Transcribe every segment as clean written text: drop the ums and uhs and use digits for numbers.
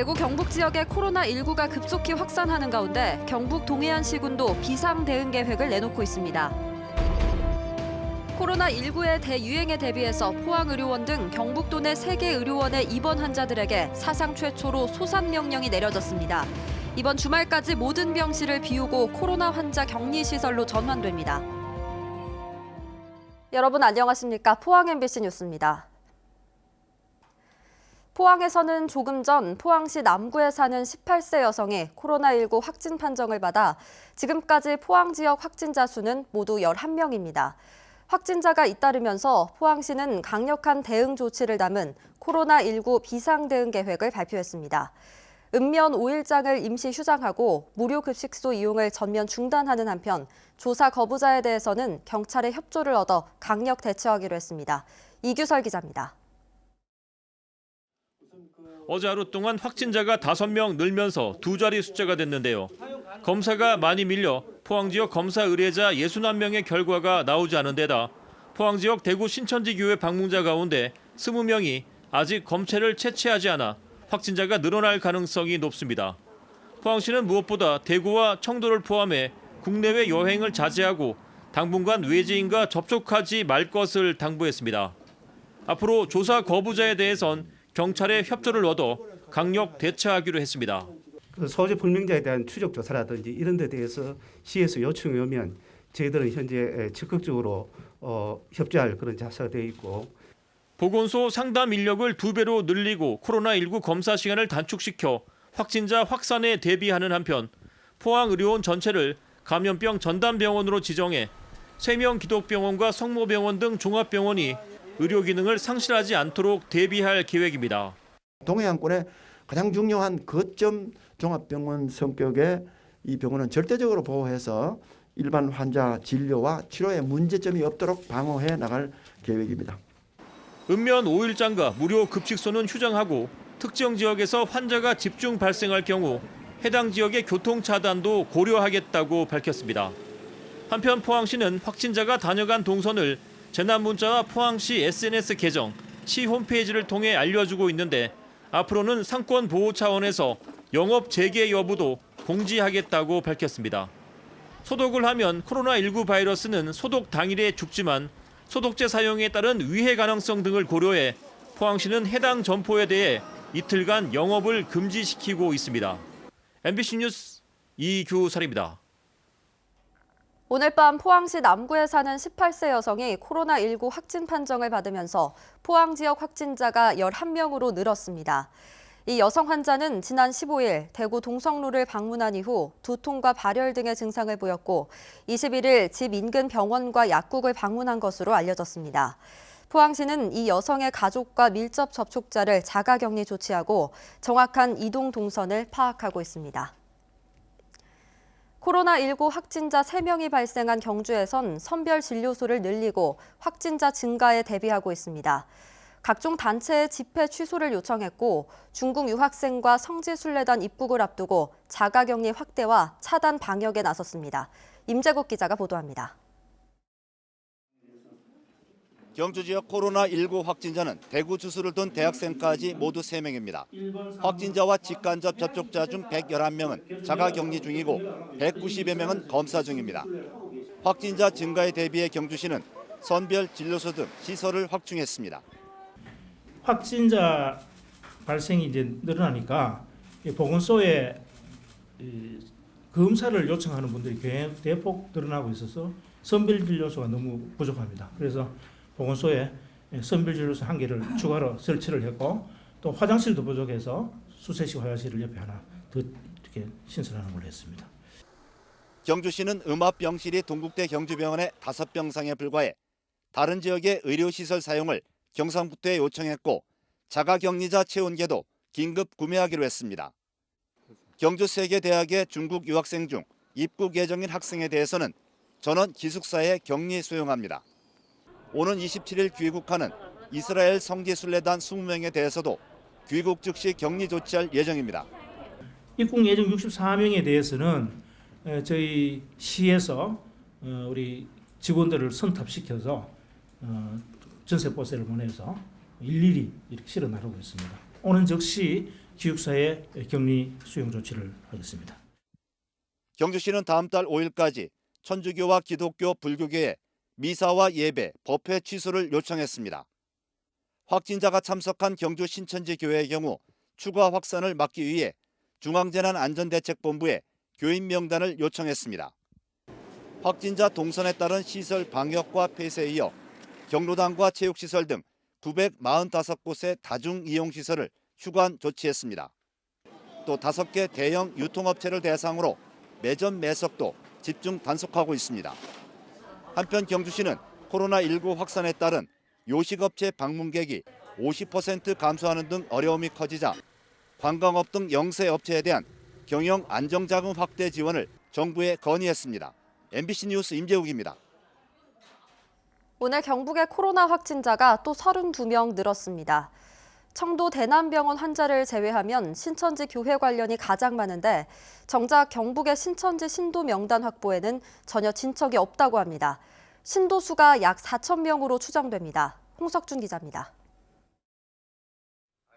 대구 경북 지역의 코로나19가 급속히 확산하는 가운데 경북 동해안시군도 비상 대응 계획을 내놓고 있습니다. 코로나19의 대유행에 대비해서 포항의료원 등 경북도 내 3개 의료원의 입원 환자들에게 사상 최초로 소산 명령이 내려졌습니다. 이번 주말까지 모든 병실을 비우고 코로나 환자 격리시설로 전환됩니다. 여러분 안녕하십니까? 포항 MBC 뉴스입니다. 포항에서는 조금 전 포항시 남구에 사는 18세 여성이 코로나19 확진 판정을 받아 지금까지 포항 지역 확진자 수는 모두 11명입니다. 확진자가 잇따르면서 포항시는 강력한 대응 조치를 담은 코로나19 비상대응 계획을 발표했습니다. 읍면 5일장을 임시 휴장하고 무료 급식소 이용을 전면 중단하는 한편 조사 거부자에 대해서는 경찰의 협조를 얻어 강력 대처하기로 했습니다. 이규설 기자입니다. 어제 하루 동안 확진자가 5명 늘면서 2자리 숫자가 됐는데요. 검사가 많이 밀려 포항 지역 검사 의뢰자 61명의 결과가 나오지 않은 데다 포항 지역 대구 신천지 교회 방문자 가운데 20명이 아직 검체를 채취하지 않아 확진자가 늘어날 가능성이 높습니다. 포항시는 무엇보다 대구와 청도를 포함해 국내외 여행을 자제하고 당분간 외지인과 접촉하지 말 것을 당부했습니다. 앞으로 조사 거부자에 대해선 경찰의 협조를 얻어 강력 대처하기로 했습니다. 소재 불명자에 대한 추적 조사라든지 이런 데 대해서 시에서 요청이 오면 저희들은 현재 적극적으로 협조할 그런 자세가 되어 있고 보건소 상담 인력을 2배로 늘리고 코로나19 검사 시간을 단축시켜 확진자 확산에 대비하는 한편 포항 의료원 전체를 감염병 전담병원으로 지정해 3명 기독병원과 성모병원 등 종합병원이 의료 기능을 상실하지 않도록 대비할 계획입니다. 동해안권의 가장 중요한 거점 종합병원 성격의 이 병원은 절대적으로 보호해서 일반 환자 진료와 치료에 문제점이 없도록 방어해 나갈 계획입니다. 읍면 5일장과 무료 급식소는 휴장하고 특정 지역에서 환자가 집중 발생할 경우 해당 지역의 교통 차단도 고려하겠다고 밝혔습니다. 한편 포항시는 확진자가 다녀간 동선을 재난문자와 포항시 SNS 계정, 시 홈페이지를 통해 알려주고 있는데 앞으로는 상권 보호 차원에서 영업 재개 여부도 공지하겠다고 밝혔습니다. 소독을 하면 코로나19 바이러스는 소독 당일에 죽지만 소독제 사용에 따른 위해 가능성 등을 고려해 포항시는 해당 점포에 대해 이틀간 영업을 금지시키고 있습니다. MBC 뉴스 이규설입니다. 오늘 밤 포항시 남구에 사는 18세 여성이 코로나19 확진 판정을 받으면서 포항 지역 확진자가 11명으로 늘었습니다. 이 여성 환자는 지난 15일 대구 동성로를 방문한 이후 두통과 발열 등의 증상을 보였고 21일 집 인근 병원과 약국을 방문한 것으로 알려졌습니다. 포항시는 이 여성의 가족과 밀접 접촉자를 자가격리 조치하고 정확한 이동 동선을 파악하고 있습니다. 코로나19 확진자 3명이 발생한 경주에선 선별 진료소를 늘리고 확진자 증가에 대비하고 있습니다. 각종 단체의 집회 취소를 요청했고 중국 유학생과 성지순례단 입국을 앞두고 자가격리 확대와 차단 방역에 나섰습니다. 임재국 기자가 보도합니다. 경주 지역 코로나19 확진자는 대구 주소를 둔 대학생까지 모두 3명입니다. 확진자와 직간접 접촉자 중 111명은 자가격리 중이고 190여 명은 검사 중입니다. 확진자 증가에 대비해 경주시는 선별 진료소 등 시설을 확충했습니다. 확진자 발생이 이제 늘어나니까 보건소에 검사를 요청하는 분들이 대폭 늘어나고 있어서 선별 진료소가 너무 부족합니다. 그래서 보건소에 선별 진료소 1개를 추가로 설치를 했고 또 화장실도 부족해서 수세식 화장실을 옆에 하나 더 이렇게 신설하는 걸로 했습니다. 경주시는 음압병실이 동국대 경주병원의 5병상에 불과해 다른 지역의 의료시설 사용을 경상북도에 요청했고 자가격리자 체온계도 긴급 구매하기로 했습니다. 경주 세계대학의 중국 유학생 중 입국 예정인 학생에 대해서는 전원 기숙사에 격리 수용합니다. 오는 27일 귀국하는 이스라엘 성지순례단 20명에 대해서도 귀국 즉시 격리 조치할 예정입니다. 입국 예정 64명에 대해서는 저희 시에서 우리 직원들을 선탑시켜서 전세버스를 보내서 일일이 이렇게 실어 나르고 있습니다. 오는 즉시 기숙사에 격리 수용 조치를 하겠습니다. 경주시는 다음 달 5일까지 천주교와 기독교, 불교계에 미사와 예배, 법회 취소를 요청했습니다. 확진자가 참석한 경주 신천지 교회의 경우 추가 확산을 막기 위해 중앙재난안전대책본부에 교인 명단을 요청했습니다. 확진자 동선에 따른 시설 방역과 폐쇄에 이어 경로당과 체육시설 등 945곳의 다중이용시설을 휴관 조치했습니다. 또 5개 대형 유통업체를 대상으로 매점 매석도 집중 단속하고 있습니다. 한편 경주시는 코로나19 확산에 따른 요식업체 방문객이 50% 감소하는 등 어려움이 커지자 관광업 등 영세업체에 대한 경영 안정자금 확대 지원을 정부에 건의했습니다. MBC 뉴스 임재욱입니다. 오늘 경북의 코로나 확진자가 또 32명 늘었습니다. 청도 대남병원 환자를 제외하면 신천지 교회 관련이 가장 많은데 정작 경북의 신천지 신도 명단 확보에는 전혀 진척이 없다고 합니다. 신도 수가 약 4천 명으로 추정됩니다. 홍석준 기자입니다.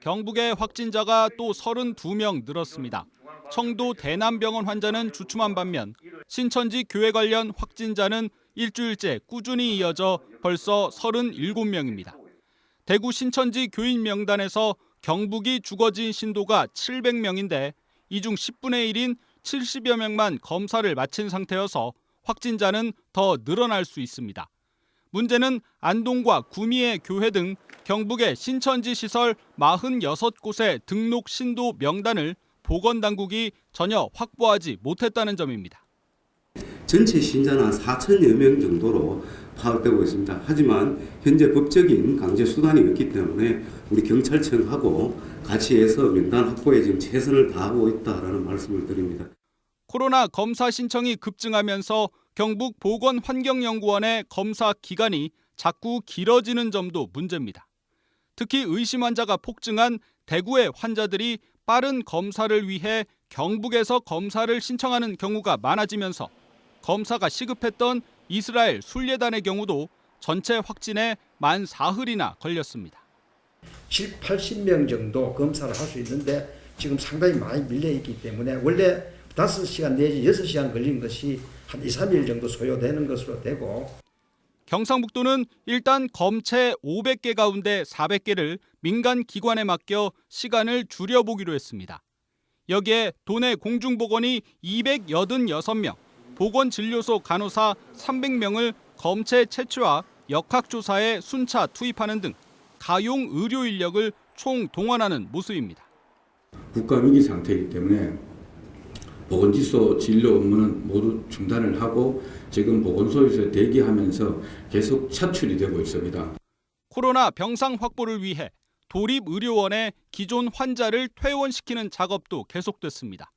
경북의 확진자가 또 32명 늘었습니다. 청도 대남병원 환자는 주춤한 반면 신천지 교회 관련 확진자는 일주일째 꾸준히 이어져 벌써 37명입니다. 대구 신천지 교인 명단에서 경북이 주거진 신도가 700명인데 이 중 10분의 1인 70여 명만 검사를 마친 상태여서 확진자는 더 늘어날 수 있습니다. 문제는 안동과 구미의 교회 등 경북의 신천지 시설 46곳의 등록 신도 명단을 보건당국이 전혀 확보하지 못했다는 점입니다. 전체 신자는 한 4천여 명 정도로 파악되고 있습니다. 하지만 현재 법적인 강제 수단이 없기 때문에 우리 경찰청하고 같이 해서 명단 확보에 지금 최선을 다하고 있다라는 말씀을 드립니다. 코로나 검사 신청이 급증하면서 경북 보건환경연구원의 검사 기간이 자꾸 길어지는 점도 문제입니다. 특히 의심 환자가 폭증한 대구의 환자들이 빠른 검사를 위해 경북에서 검사를 신청하는 경우가 많아지면서 검사가 시급했던 이스라엘 순례단의 경우도 전체 확진에 만 사흘이나 걸렸습니다. 7, 80명 정도 검사를 할 수 있는데 지금 상당히 많이 밀려있기 때문에 원래 5시간 내지 6시간 걸린 것이 한 2, 3일 정도 소요되는 것으로 되고 경상북도는 일단 검체 500개 가운데 400개를 민간 기관에 맡겨 시간을 줄여보기로 했습니다. 여기에 도내 공중보건이 286명, 보건진료소 간호사 300명을 검체 채취와 역학조사에 순차 투입하는 등 가용 의료 인력을 총동원하는 모습입니다. 국가위기 상태이기 때문에 보건지소 진료 업무는 모두 중단을 하고 지금 보건소에서 대기하면서 계속 차출이 되고 있습니다. 코로나 병상 확보를 위해 도립의료원에 기존 환자를 퇴원시키는 작업도 계속됐습니다.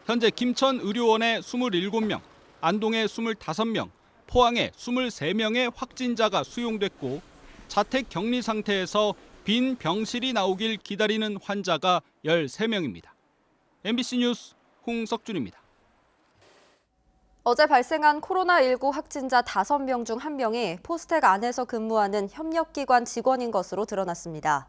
현재 김천 의료원에 27명, 안동에 25명, 포항에 23명의 확진자가 수용됐고 자택 격리 상태에서 빈 병실이 나오길 기다리는 환자가 13명입니다. MBC 뉴스 홍석준입니다. 어제 발생한 코로나19 확진자 5명 중 1명이 포스텍 안에서 근무하는 협력기관 직원인 것으로 드러났습니다.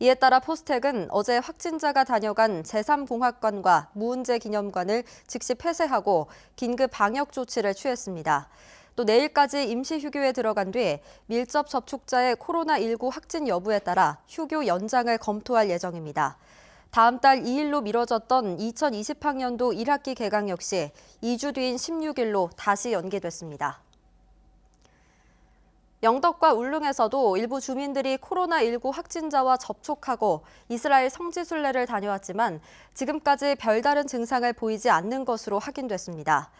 이에 따라 포스텍은 어제 확진자가 다녀간 제3공학관과 무은재기념관을 즉시 폐쇄하고 긴급 방역 조치를 취했습니다. 또 내일까지 임시휴교에 들어간 뒤 밀접 접촉자의 코로나19 확진 여부에 따라 휴교 연장을 검토할 예정입니다. 다음 달 2일로 미뤄졌던 2020학년도 1학기 개강 역시 2주 뒤인 16일로 다시 연기됐습니다. 영덕과 울릉에서도 일부 주민들이 코로나19 확진자와 접촉하고 이스라엘 성지순례를 다녀왔지만 지금까지 별다른 증상을 보이지 않는 것으로 확인됐습니다.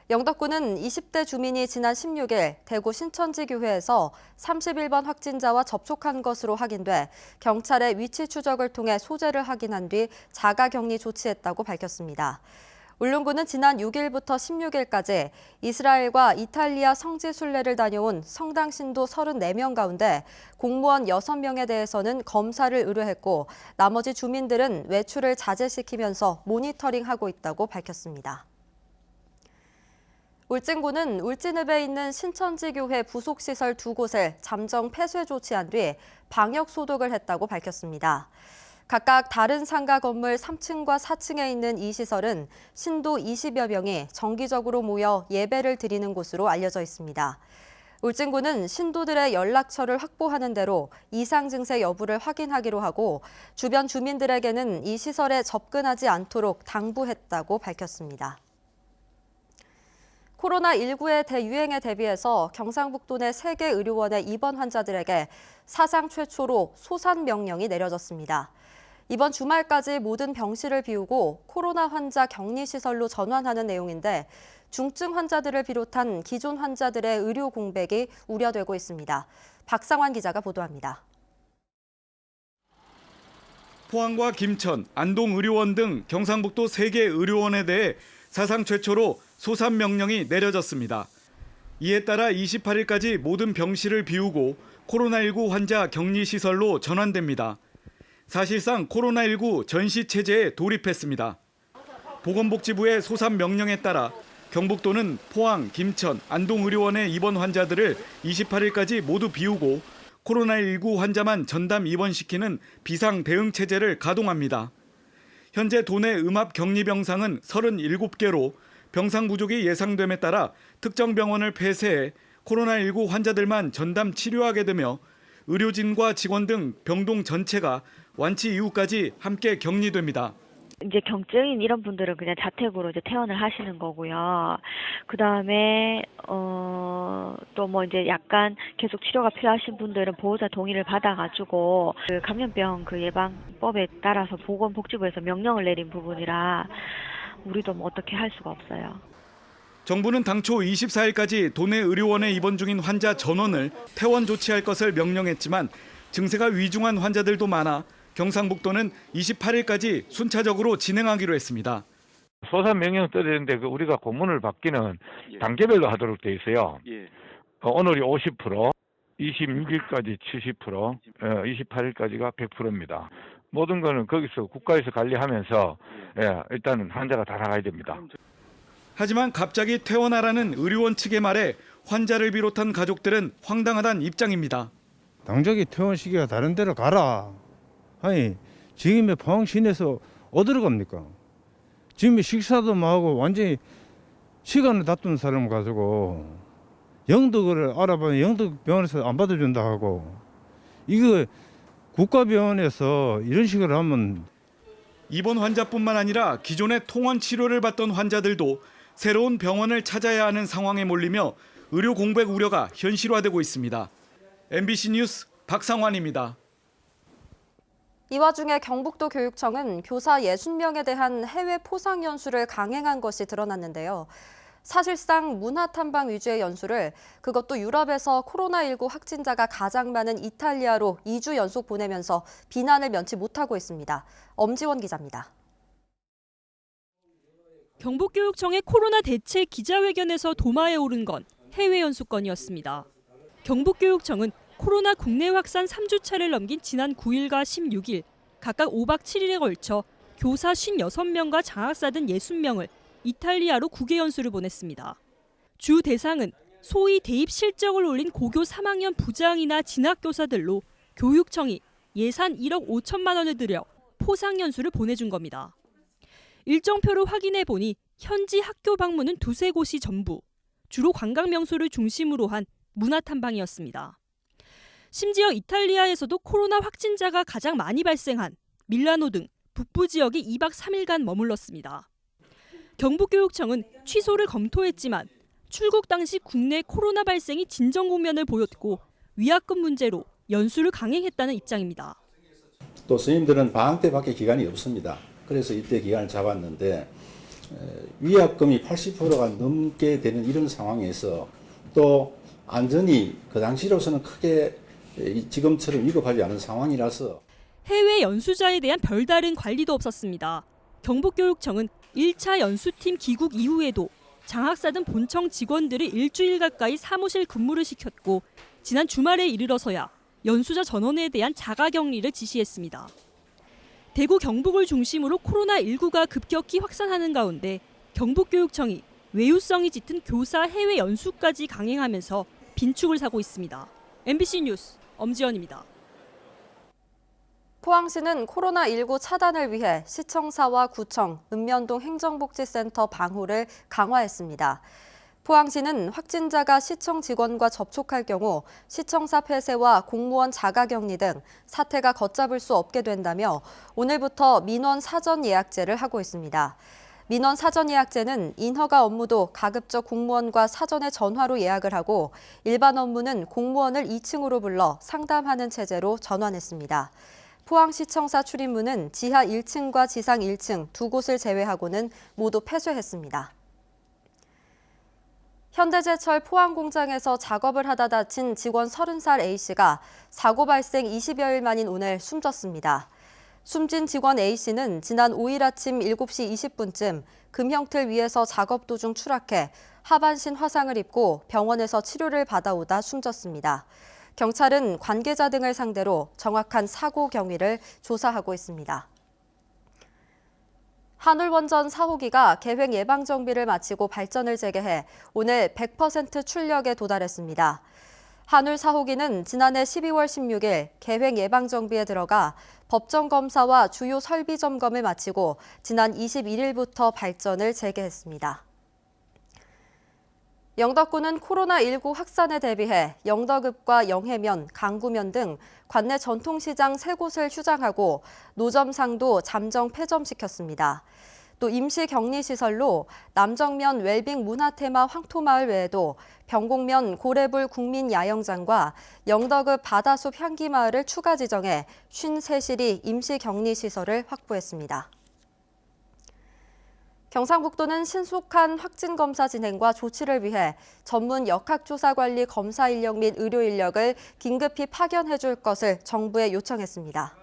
영덕구는 20대 주민이 지난 16일 대구 신천지교회에서 31번 확진자와 접촉한 것으로 확인돼 경찰의 위치 추적을 통해 소재를 확인한 뒤 자가격리 조치했다고 밝혔습니다. 울릉구는 지난 6일부터 16일까지 이스라엘과 이탈리아 성지순례를 다녀온 성당 신도 34명 가운데 공무원 6명에 대해서는 검사를 의뢰했고 나머지 주민들은 외출을 자제시키면서 모니터링하고 있다고 밝혔습니다. 울진군은 울진읍에 있는 신천지교회 부속시설 2곳을 잠정 폐쇄 조치한 뒤 방역 소독을 했다고 밝혔습니다. 각각 다른 상가 건물 3층과 4층에 있는 이 시설은 신도 20여 명이 정기적으로 모여 예배를 드리는 곳으로 알려져 있습니다. 울진군은 신도들의 연락처를 확보하는 대로 이상 증세 여부를 확인하기로 하고 주변 주민들에게는 이 시설에 접근하지 않도록 당부했다고 밝혔습니다. 코로나19의 대유행에 대비해서 경상북도 내 3개 의료원의 입원 환자들에게 사상 최초로 소산 명령이 내려졌습니다. 이번 주말까지 모든 병실을 비우고 코로나 환자 격리시설로 전환하는 내용인데 중증 환자들을 비롯한 기존 환자들의 의료 공백이 우려되고 있습니다. 박상환 기자가 보도합니다. 포항과 김천, 안동 의료원 등 경상북도 3개 의료원에 대해 사상 최초로 소산 명령이 내려졌습니다. 이에 따라 28일까지 모든 병실을 비우고 코로나19 환자 격리시설로 전환됩니다. 사실상 코로나19 전시 체제에 돌입했습니다. 보건복지부의 소산 명령에 따라 경북도는 포항, 김천, 안동 의료원의 입원 환자들을 28일까지 모두 비우고 코로나19 환자만 전담 입원시키는 비상 대응 체제를 가동합니다. 현재 도내 음압 격리 병상은 37개로 병상 부족이 예상됨에 따라 특정 병원을 폐쇄해 코로나19 환자들만 전담 치료하게 되며 의료진과 직원 등 병동 전체가 완치 이후까지 함께 격리됩니다. 이제 경증인 이런 분들은 그냥 자택으로 이제 퇴원을 하시는 거고요. 그 다음에 또 뭐 이제 약간 계속 치료가 필요하신 분들은 보호자 동의를 받아가지고 그 감염병 그 예방법에 따라서 보건복지부에서 명령을 내린 부분이라 우리도 뭐 어떻게 할 수가 없어요. 정부는 당초 24일까지 도내 의료원에 입원 중인 환자 전원을 퇴원 조치할 것을 명령했지만 증세가 위중한 환자들도 많아 경상북도는 28일까지 순차적으로 진행하기로 했습니다. 소산 명령 떨어졌는데 우리가 고문을 받기는 단계별로 하도록 돼 있어요. 오늘이 50%, 26일까지 70%, 28일까지가 100%입니다. 모든 거는 거기서 국가에서 관리하면서 일단은 환자가 다 나가야 됩니다. 하지만 갑자기 퇴원하라는 의료원 측의 말에 환자를 비롯한 가족들은 황당하다는 입장입니다. 당장에 퇴원시키가 다른 데로 가라. 아니 지금의 포항 시내에서 어디로 갑니까? 지금 식사도 뭐 하고 완전히 시간을 다투는 사람 가지고 영덕을 알아보면 영덕병원에서 안 받아준다 하고 이거 국가병원에서 이런 식으로 하면 입원 환자뿐만 아니라 기존의 통원 치료를 받던 환자들도 새로운 병원을 찾아야 하는 상황에 몰리며 의료 공백 우려가 현실화되고 있습니다. MBC 뉴스 박상환입니다. 이 와중에 경북도 교육청은 교사 60명에 대한 해외 포상 연수를 강행한 것이 드러났는데요. 사실상 문화 탐방 위주의 연수를 그것도 유럽에서 코로나19 확진자가 가장 많은 이탈리아로 2주 연속 보내면서 비난을 면치 못하고 있습니다. 엄지원 기자입니다. 경북교육청의 코로나 대책 기자회견에서 도마에 오른 건 해외 연수건이었습니다. 경북교육청은 코로나 국내 확산 3주차를 넘긴 지난 9일과 16일 각각 5박 7일에 걸쳐 교사 56명과 장학사 등 60명을 이탈리아로 국외 연수를 보냈습니다. 주 대상은 소위 대입 실적을 올린 고교 3학년 부장이나 진학교사들로 교육청이 예산 1억 5천만 원을 들여 포상 연수를 보내준 겁니다. 일정표를 확인해 보니 현지 학교 방문은 두세 곳이 전부, 주로 관광 명소를 중심으로 한 문화 탐방이었습니다. 심지어 이탈리아에서도 코로나 확진자가 가장 많이 발생한 밀라노 등 북부 지역에 2박 3일간 머물렀습니다. 경북교육청은 취소를 검토했지만 출국 당시 국내 코로나 발생이 진정 국면을 보였고 위약금 문제로 연수를 강행했다는 입장입니다. 또 스님들은 방학 때밖에 기간이 없습니다. 그래서 이때 기간을 잡았는데 위약금이 80%가 넘게 되는 이런 상황에서 또 안전이 그 당시로서는 크게 지금처럼 위급하지 않은 상황이라서 해외 연수자에 대한 별다른 관리도 없었습니다. 경북교육청은 1차 연수팀 귀국 이후에도 장학사 등 본청 직원들을 일주일 가까이 사무실 근무를 시켰고 지난 주말에 이르러서야 연수자 전원에 대한 자가격리를 지시했습니다. 대구 경북을 중심으로 코로나19가 급격히 확산하는 가운데 경북교육청이 외유성이 짙은 교사 해외 연수까지 강행하면서 빈축을 사고 있습니다. MBC 뉴스 엄지연입니다. 포항시는 코로나19 차단을 위해 시청사와 구청, 읍면동 행정복지센터 방호를 강화했습니다. 포항시는 확진자가 시청 직원과 접촉할 경우 시청사 폐쇄와 공무원 자가격리 등 사태가 걷잡을 수 없게 된다며 오늘부터 민원 사전 예약제를 하고 있습니다. 민원 사전 예약제는 인허가 업무도 가급적 공무원과 사전에 전화로 예약을 하고 일반 업무는 공무원을 2층으로 불러 상담하는 체제로 전환했습니다. 포항시청사 출입문은 지하 1층과 지상 1층 두 곳을 제외하고는 모두 폐쇄했습니다. 현대제철 포항공장에서 작업을 하다 다친 직원 30살 A씨가 사고 발생 20여일 만인 오늘 숨졌습니다. 숨진 직원 A씨는 지난 5일 아침 7시 20분쯤 금형틀 위에서 작업 도중 추락해 하반신 화상을 입고 병원에서 치료를 받아오다 숨졌습니다. 경찰은 관계자 등을 상대로 정확한 사고 경위를 조사하고 있습니다. 한울원전 4호기가 계획 예방 정비를 마치고 발전을 재개해 오늘 100% 출력에 도달했습니다. 한울 4호기는 지난해 12월 16일 계획 예방 정비에 들어가 법정 검사와 주요 설비 점검을 마치고 지난 21일부터 발전을 재개했습니다. 영덕군은 코로나19 확산에 대비해 영덕읍과 영해면, 강구면 등 관내 전통시장 3곳을 휴장하고 노점상도 잠정 폐점시켰습니다. 또 임시격리시설로 남정면 웰빙 문화테마 황토마을 외에도 병곡면 고래불 국민야영장과 영덕읍 바다숲 향기마을을 추가 지정해 53실이 임시격리시설을 확보했습니다. 경상북도는 신속한 확진 검사 진행과 조치를 위해 전문 역학조사관리 검사 인력 및 의료 인력을 긴급히 파견해 줄 것을 정부에 요청했습니다.